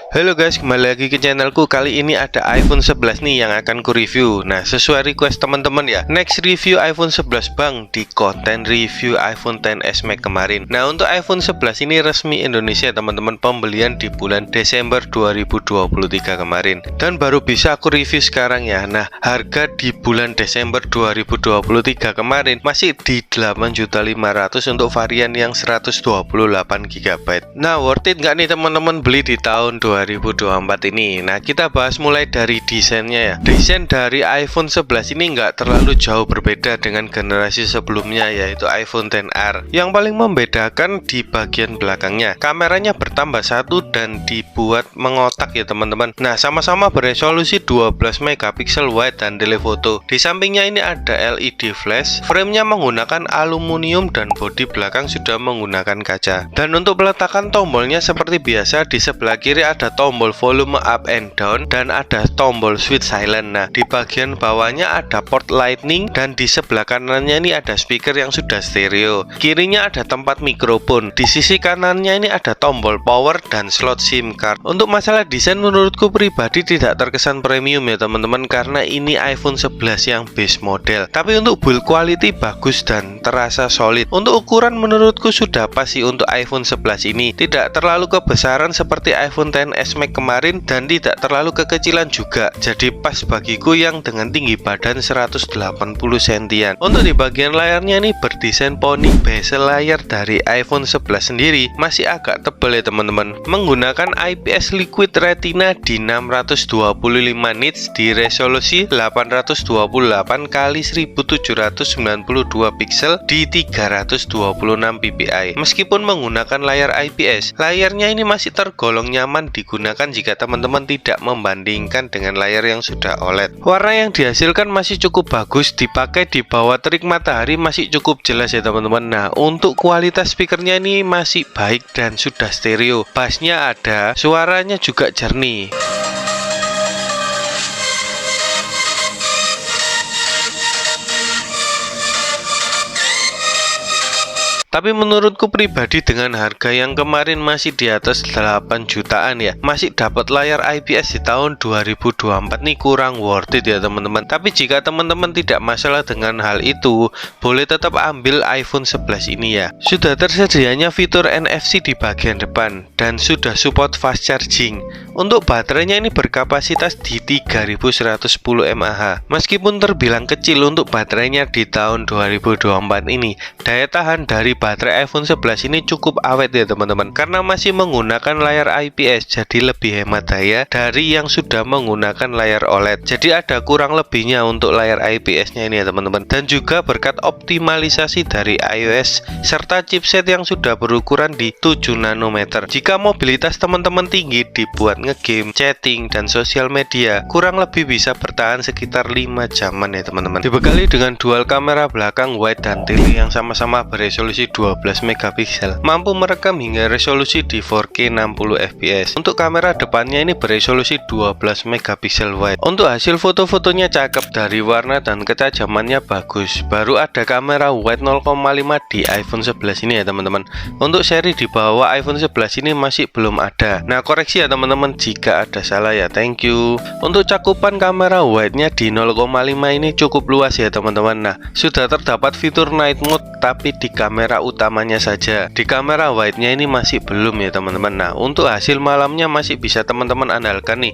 Halo guys, kembali lagi ke channelku. Kali ini ada iPhone 11 nih yang akan ku review. Nah, sesuai request teman-teman ya, next review iPhone 11 bang di konten review iPhone XS Max kemarin. Nah, untuk iPhone 11 ini resmi Indonesia teman-teman, pembelian di bulan Desember 2023 kemarin, dan baru bisa aku review sekarang ya. Nah, harga di bulan Desember 2023 kemarin masih di 8.500.000 untuk varian yang 128 GB. Nah, worth it nggak nih teman-teman beli di tahun 2024 ini? Nah, kita bahas mulai dari desainnya ya. Desain dari iPhone 11 ini nggak terlalu jauh berbeda dengan generasi sebelumnya, yaitu iPhone XR. Yang paling membedakan di bagian belakangnya, kameranya bertambah satu dan dibuat mengotak ya teman-teman. Nah, sama-sama beresolusi 12 megapiksel wide dan telephoto. Di sampingnya ini ada LED flash, framenya menggunakan aluminium dan bodi belakang sudah menggunakan kaca. Dan untuk peletakan tombolnya seperti biasa, di sebelah kiri ada tombol volume up and down dan ada tombol switch silent. Nah, di bagian bawahnya ada port lightning dan di sebelah kanannya ini ada speaker yang sudah stereo. Kirinya ada tempat mikrofon. Di sisi kanannya ini ada tombol power dan slot SIM card. Untuk masalah desain menurutku pribadi tidak terkesan premium ya teman-teman, karena ini iPhone 11 yang base model. Tapi untuk build quality bagus dan terasa solid. Untuk ukuran menurutku sudah pas sih untuk iPhone 11 ini. Tidak terlalu kebesaran seperti iPhone XS Max kemarin dan tidak terlalu kekecilan juga. Jadi pas bagiku yang dengan tinggi badan 180 cm. Untuk di bagian layarnya ini berdesain poni. Bezel layar dari iPhone 11 sendiri masih agak tebal ya teman-teman. Menggunakan IPS Liquid Retina di 625 nits di resolusi 828 x 1792 piksel di 326 ppi. Meskipun menggunakan layar IPS, layarnya ini masih tergolong nyaman digunakan jika teman-teman tidak membandingkan dengan layar yang sudah OLED. Warna yang dihasilkan masih cukup bagus, dipakai di bawah terik matahari masih cukup jelas ya teman-teman. Nah, untuk kualitas speakernya ini masih baik dan sudah stereo. Bassnya ada, suaranya juga jernih. Tapi menurutku pribadi dengan harga yang kemarin masih di atas 8 jutaan ya, masih dapat layar IPS di tahun 2024 nih kurang worth it ya teman-teman. Tapi jika teman-teman tidak masalah dengan hal itu, boleh tetap ambil iPhone 11 ini ya. Sudah tersedianya fitur NFC di bagian depan dan sudah support fast charging. Untuk baterainya ini berkapasitas di 3110 mAh. Meskipun terbilang kecil untuk baterainya di tahun 2024 ini, daya tahan dari baterai iPhone 11 ini cukup awet ya teman-teman, karena masih menggunakan layar IPS, jadi lebih hemat daya dari yang sudah menggunakan layar OLED. Jadi ada kurang lebihnya untuk layar IPS nya ini ya teman-teman. Dan juga berkat optimalisasi dari iOS serta chipset yang sudah berukuran di 7 nanometer. Jika mobilitas teman-teman tinggi dibuat ngegame, chatting, dan sosial media, kurang lebih bisa bertahan sekitar 5 jaman ya teman-teman. Dibekali dengan dual kamera belakang wide dan tele yang sama-sama beresolusi 12 megapiksel, mampu merekam hingga resolusi di 4K 60 fps. Untuk kamera depannya ini beresolusi 12 megapiksel wide. Untuk hasil foto-fotonya cakep, dari warna dan ketajamannya bagus. Baru ada kamera wide 0,5 di iPhone 11 ini ya teman-teman. Untuk seri di bawah iPhone 11 ini masih belum ada. Nah, koreksi ya teman-teman jika ada salah ya, thank you. Untuk cakupan kamera wide-nya di 0,5 ini cukup luas ya teman-teman. Nah, sudah terdapat fitur night mode tapi di kamera utamanya saja. Di kamera wide-nya ini masih belum ya teman-teman. Nah, untuk hasil malamnya masih bisa teman-teman andalkan nih.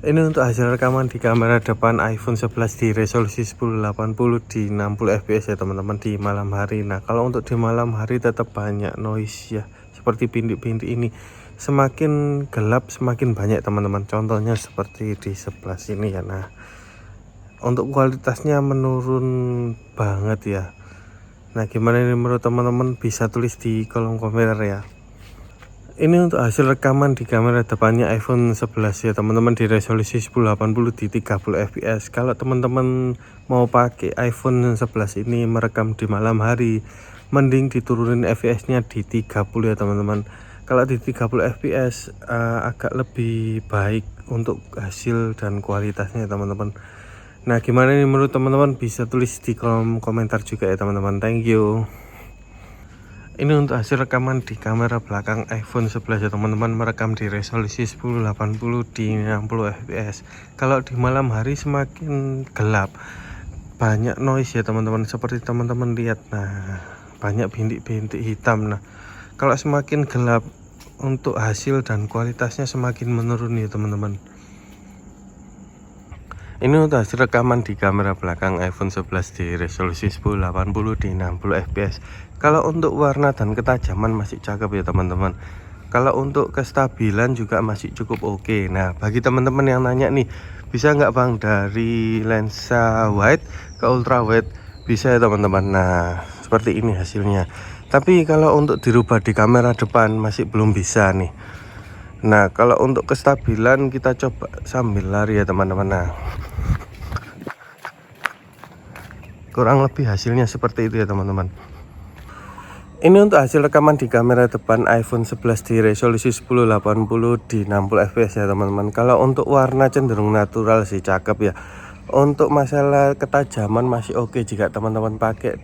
Ini untuk hasil rekaman di kamera depan iPhone 11 di resolusi 1080 di 60 fps ya teman-teman di malam hari. Nah, kalau untuk di malam hari tetap banyak noise ya, seperti bintik-bintik ini. Semakin gelap semakin banyak teman-teman. Contohnya seperti di sebelah sini ya. Nah, untuk kualitasnya menurun banget ya. Nah, gimana ini menurut teman-teman, bisa tulis di kolom komentar ya. Ini untuk hasil rekaman di kamera depannya iPhone 11 ya teman-teman, di resolusi 1080 di 30 fps. Kalau teman-teman mau pakai iPhone 11 ini merekam di malam hari, mending diturunin fps nya di 30 ya teman-teman. Kalau di 30 fps agak lebih baik untuk hasil dan kualitasnya teman-teman. Nah, gimana ini menurut teman-teman, bisa tulis di kolom komentar juga ya teman-teman. Thank you. Ini untuk hasil rekaman di kamera belakang iPhone 11 ya teman-teman, merekam di resolusi 1080 di 60 fps. Kalau di malam hari semakin gelap, banyak noise ya teman-teman, seperti teman-teman lihat. Nah, banyak bintik-bintik hitam. Nah, kalau semakin gelap, untuk hasil dan kualitasnya semakin menurun ya teman-teman. Ini untuk hasil rekaman di kamera belakang iPhone 11 di resolusi 1080 di 60 fps. Kalau untuk warna dan ketajaman masih cakep ya teman-teman. Kalau untuk kestabilan juga masih cukup oke. Nah, bagi teman-teman yang nanya nih, bisa nggak bang dari lensa wide ke ultra wide? Bisa ya teman-teman. Nah, seperti ini hasilnya. Tapi kalau untuk dirubah di kamera depan masih belum bisa nih. Nah, kalau untuk kestabilan kita coba sambil lari ya teman-teman. Nah, kurang lebih hasilnya seperti itu ya teman-teman. Ini untuk hasil rekaman di kamera depan iPhone 11 di resolusi 1080 di 60 fps ya teman-teman. Kalau untuk warna cenderung natural sih, cakep ya. Untuk masalah ketajaman masih oke jika teman-teman pakai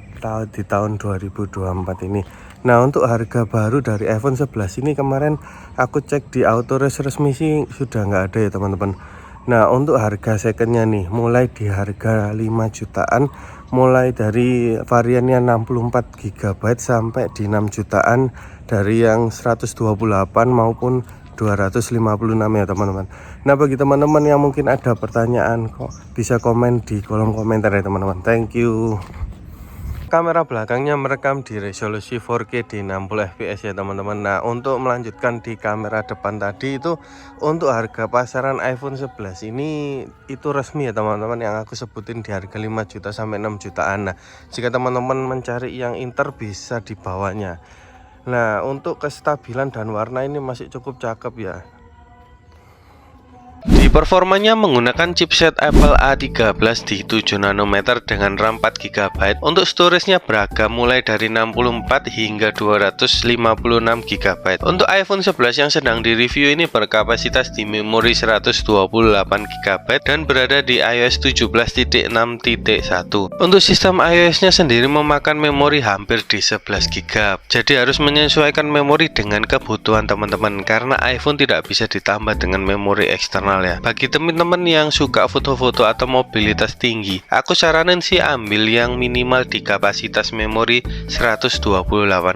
di tahun 2024 ini. Nah, untuk harga baru dari iPhone 11 ini kemarin aku cek di Autores resmi sih sudah nggak ada ya teman-teman. Nah, untuk harga secondnya nih, mulai di harga 5 jutaan, mulai dari variannya 64 GB sampai di 6 jutaan, dari yang 128 maupun 256 ya teman-teman. Nah, bagi teman-teman yang mungkin ada pertanyaan, kok bisa komen di kolom komentar ya teman-teman. Thank you. Kamera belakangnya merekam di resolusi 4K di 60 fps ya teman-teman. Nah, untuk melanjutkan di kamera depan tadi, itu untuk harga pasaran iPhone 11 ini itu resmi ya teman-teman, yang aku sebutin di harga 5 juta sampai 6 jutaan. Nah, jika teman-teman mencari yang inter bisa dibawanya. Nah, untuk kestabilan dan warna ini masih cukup cakep ya. Di performanya menggunakan chipset Apple A13 di 7 nanometer dengan RAM 4 GB. Untuk storage-nya beragam mulai dari 64 hingga 256 GB. Untuk iPhone 11 yang sedang direview ini berkapasitas di memori 128 GB dan berada di iOS 17.6.1. Untuk sistem iOS-nya sendiri memakan memori hampir di 11 GB. Jadi harus menyesuaikan memori dengan kebutuhan teman-teman, karena iPhone tidak bisa ditambah dengan memori eksternal ya. Bagi teman-teman yang suka foto-foto atau mobilitas tinggi, aku saranin sih ambil yang minimal di kapasitas memori 128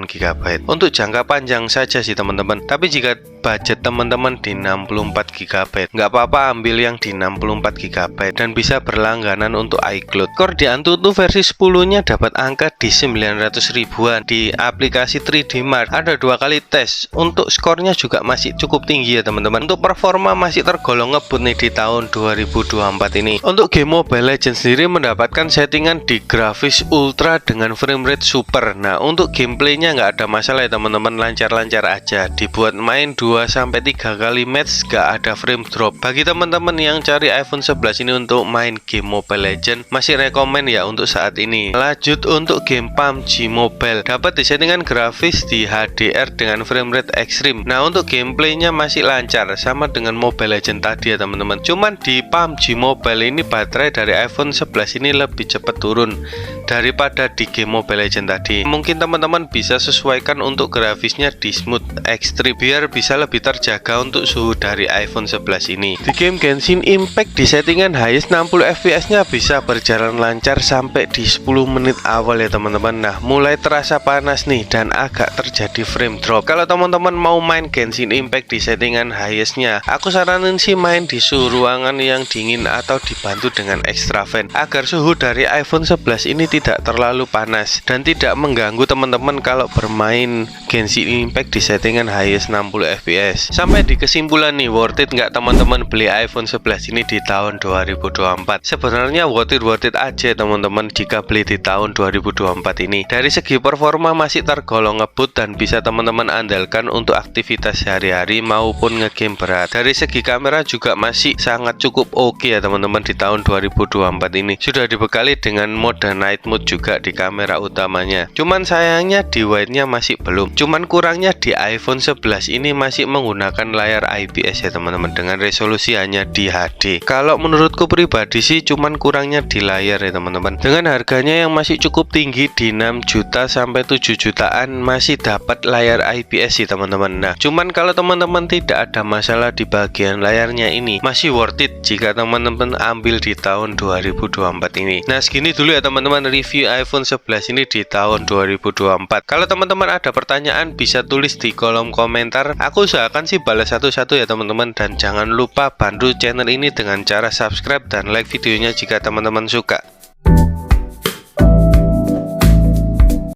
GB. Untuk jangka panjang saja sih teman-teman. Tapi jika budget teman-teman di 64 GB, nggak apa-apa ambil yang di 64 GB dan bisa berlangganan untuk iCloud. Core di Antutu versi 10-nya dapat angka di 900 ribuan di aplikasi 3D Mark. Ada 2 kali tes. Untuk skornya juga masih cukup tinggi ya teman-teman. Untuk performa masih tergolong ngebut nih di tahun 2024 ini. Untuk game Mobile Legends sendiri mendapatkan settingan di grafis ultra dengan frame rate super. Nah, untuk gameplaynya nggak ada masalah ya teman-teman, lancar-lancar aja. Dibuat main 2-3 kali match gak ada frame drop. Bagi teman-teman yang cari iPhone 11 ini untuk main game Mobile Legends, masih rekomen ya untuk saat ini. Lanjut untuk game PUBG Mobile, dapat disettingan grafis di HDR dengan frame rate ekstrim. Nah, untuk gameplaynya masih lancar sama dengan Mobile Legends tadi ya teman-teman. Cuman di PUBG Mobile ini baterai dari iPhone 11 ini lebih cepat turun daripada di game Mobile Legends tadi. Mungkin teman-teman bisa sesuaikan untuk grafisnya di smooth ekstrim biar bisa lebih terjaga untuk suhu dari iPhone 11 ini. Di game Genshin Impact di settingan highest 60 fps nya bisa berjalan lancar sampai di 10 menit awal ya teman-teman. Nah, mulai terasa panas nih dan agak terjadi frame drop. Kalau teman-teman mau main Genshin Impact di settingan highest nya, aku saranin sih main di suhu ruangan yang dingin atau dibantu dengan extra fan agar suhu dari iPhone 11 ini tidak terlalu panas dan tidak mengganggu teman-teman kalau bermain Genshin Impact di settingan highest 60 fps fps. Sampai di kesimpulan nih, worth it nggak teman-teman beli iPhone 11 ini di tahun 2024? Sebenarnya worth it aja teman-teman jika beli di tahun 2024 ini. Dari segi performa masih tergolong ngebut dan bisa teman-teman andalkan untuk aktivitas sehari-hari maupun ngegame berat. Dari segi kamera juga masih sangat cukup oke ya teman-teman di tahun 2024 ini. Sudah dibekali dengan mode night mode juga di kamera utamanya. Cuman sayangnya di wide-nya masih belum. Cuman kurangnya di iPhone 11 ini masih menggunakan layar IPS ya teman-teman, dengan resolusi hanya di HD. Kalau menurutku pribadi sih cuman kurangnya di layar ya teman-teman. Dengan harganya yang masih cukup tinggi di 6 juta sampai 7 jutaan masih dapat layar IPS sih teman-teman. Nah, cuman kalau teman-teman tidak ada masalah di bagian layarnya ini, masih worth it jika teman-teman ambil di tahun 2024 ini. Nah, segini dulu ya teman-teman review iPhone 11 ini di tahun 2024. Kalau teman-teman ada pertanyaan bisa tulis di kolom komentar. Aku usahakan sih balas satu-satu ya teman-teman, dan jangan lupa bantu channel ini dengan cara subscribe dan like videonya jika teman-teman suka.